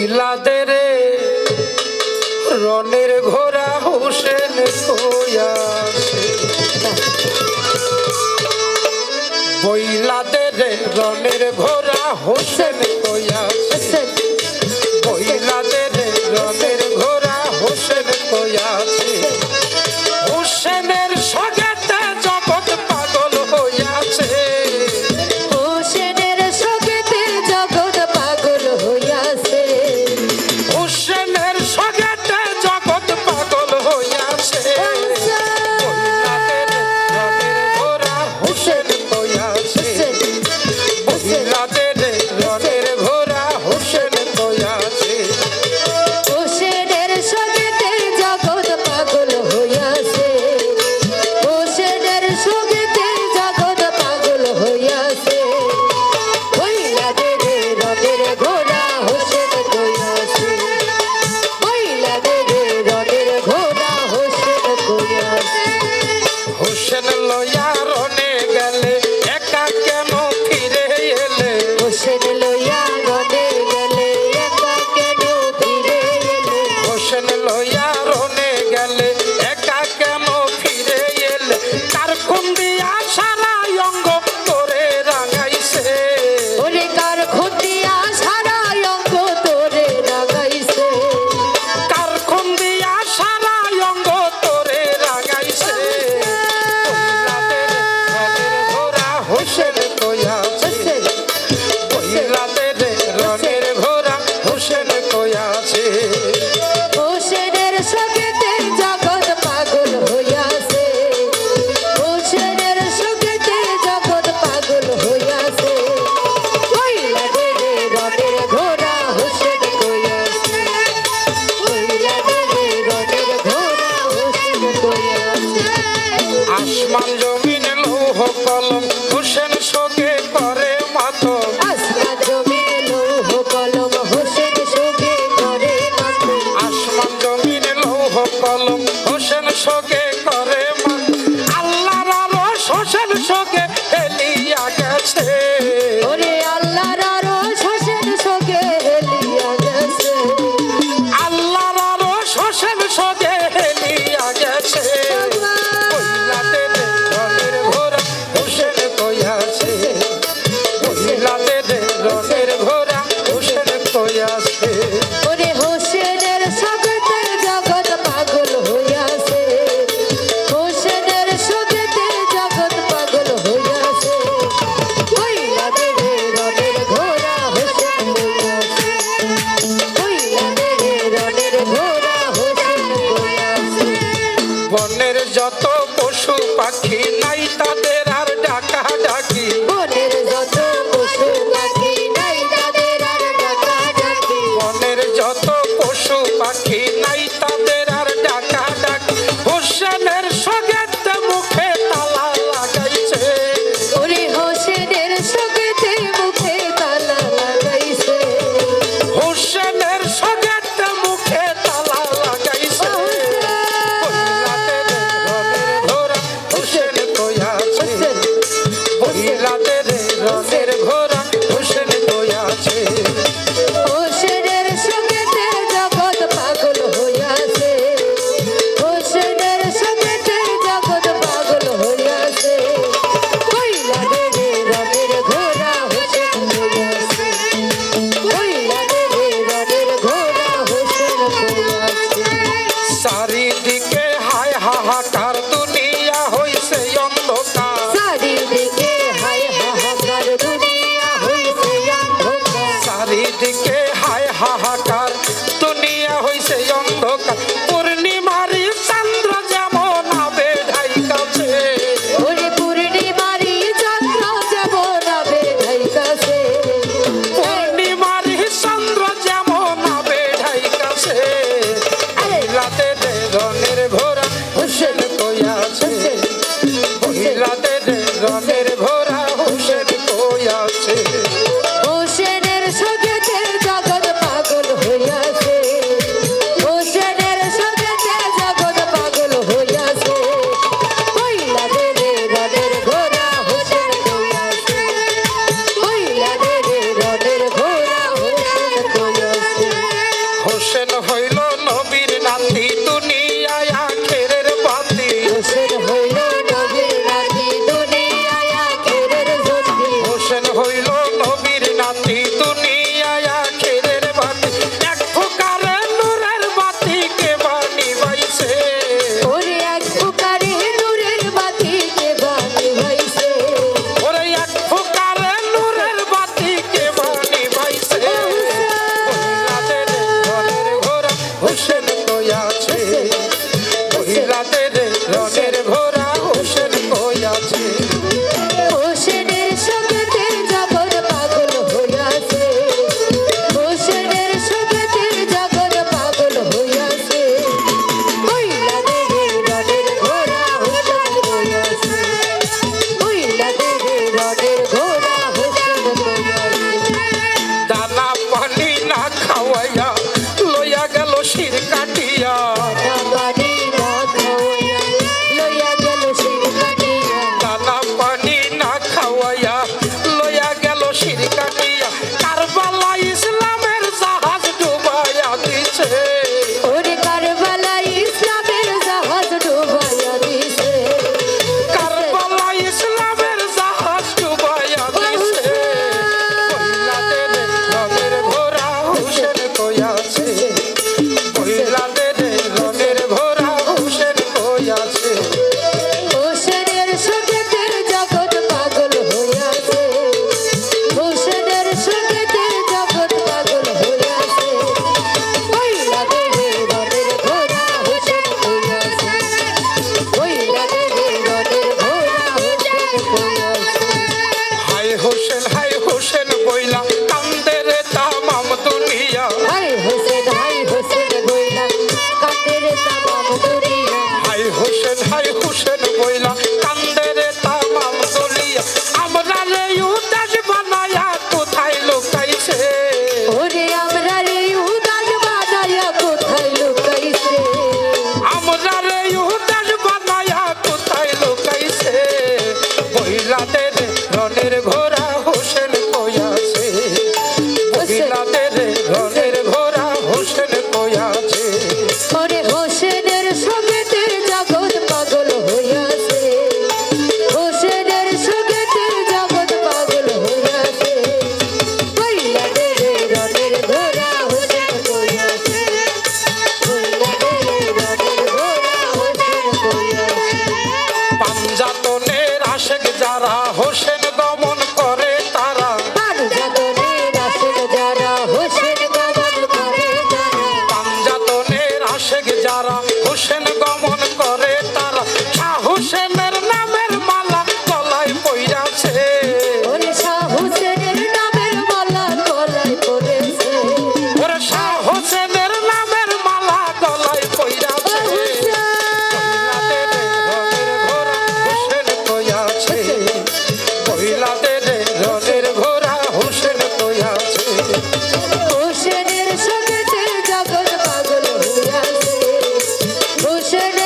বইলাদের রনের ঘোড়া হোসেন কইয়াছে বইলাদের রনের ঘোড়া হোসেন কইয়াছে বইলাদের রনের ঘোড়া হোসেন কইয়াছে হোসেনের সগেতে জগৎ পাগল হইয়াছে হোসেনের সগেতে জগৎ পাগল হইয়াছে হোসেনের সগেতে জগৎ পাগল হইয়াছে বইলাদের রনের ঘোড়া হোসেন কইয়াছে বইলাদের রনের ঘোড়া হোসেন কইয়াছে হোসেনের সগেতে জগৎ পাগল হইয়াছে হোসেনের সগেতে জগৎ পাগল হইয়াছে বইলাদের রনের ঘোড়া হোসেন কইয়াছে বইলাদের রনের ঘোড়া হোসেন কইয়াছে হোসেন লইয়া রনে গেলে একা কেন ফিরে এলে হোসেন লইয়া রনে গেলে একা কেন ফিরে এলে হোসেন লইয়া রনে গেলে একা কেন ফিরে এলে কার কোন দিয়া সারা অঙ্গ তোরে রাঙাইছে ওরে কার খুঁটিয়া সারা অঙ্গ তোরে লাগাইছে কার কোন দিয়া সারা অঙ্গ তোরে রাঙাইছে বইলাদের রনের ঘোড়া হোসেন কইয়াছে বইলাদের রনের ঘোড়া হোসেন কইয়াছে হোসেনের সগেতে জগৎ পাগল হইয়াছে হোসেনের সগেতে জগৎ পাগল হইয়াছে বইলাদের রনের ঘোড়া হোসেন কইয়াছে বইলাদের রনের ঘোড়া হোসেন কইয়াছে আসমান জমিন লৌহ কলম হোসেন শোকে করে মাতম আসমান জমিন লৌহ কলম হোসেন সগে করে মাতম আসমান জমিন লৌহ কলম হোসেন শোকে করে মাতম আল্লাহর আরশ হোসেন শোকে এলিয়া গেছে ওরে আল্লাহর আরশ হোসেন সগে হেলিয়া গেছে আল্লাহর আরশ হোসেন শোকে এলিয়া গেছে বইলাদের রনের ঘোড়া হোসেন কইয়াছে বইলাদের রনের ঘোড়া হোসেন কইয়াছে ওরে হোসেনের সগেতে জগৎ পাগল হইয়াছে হোসেনের সগেতে জগৎ পাগল হইয়াছে বইলাদের রনের ঘোড়া হোসেন কইয়াছে বইলাদের রনের ঘোড়া হোসেন কইয়াছে বনের যত পশু পাখি নাই তাদের আর ডাকা ডাকি বনের যত পশু পাখি নাই তাদের আর ডাকাডাকি বনের যত পশু পাখি নাই তাদের আর ডাকা ডাকি হোসেনের সগেতে মুখে তালা লাগাইছে ওরে হোসেনের সগেতে মুখে তালা লাগাইছে হোসেনের সগেতে মুখে তালা লাগাইছে বইলাদের রনের ঘোড়া হোসেন শোনে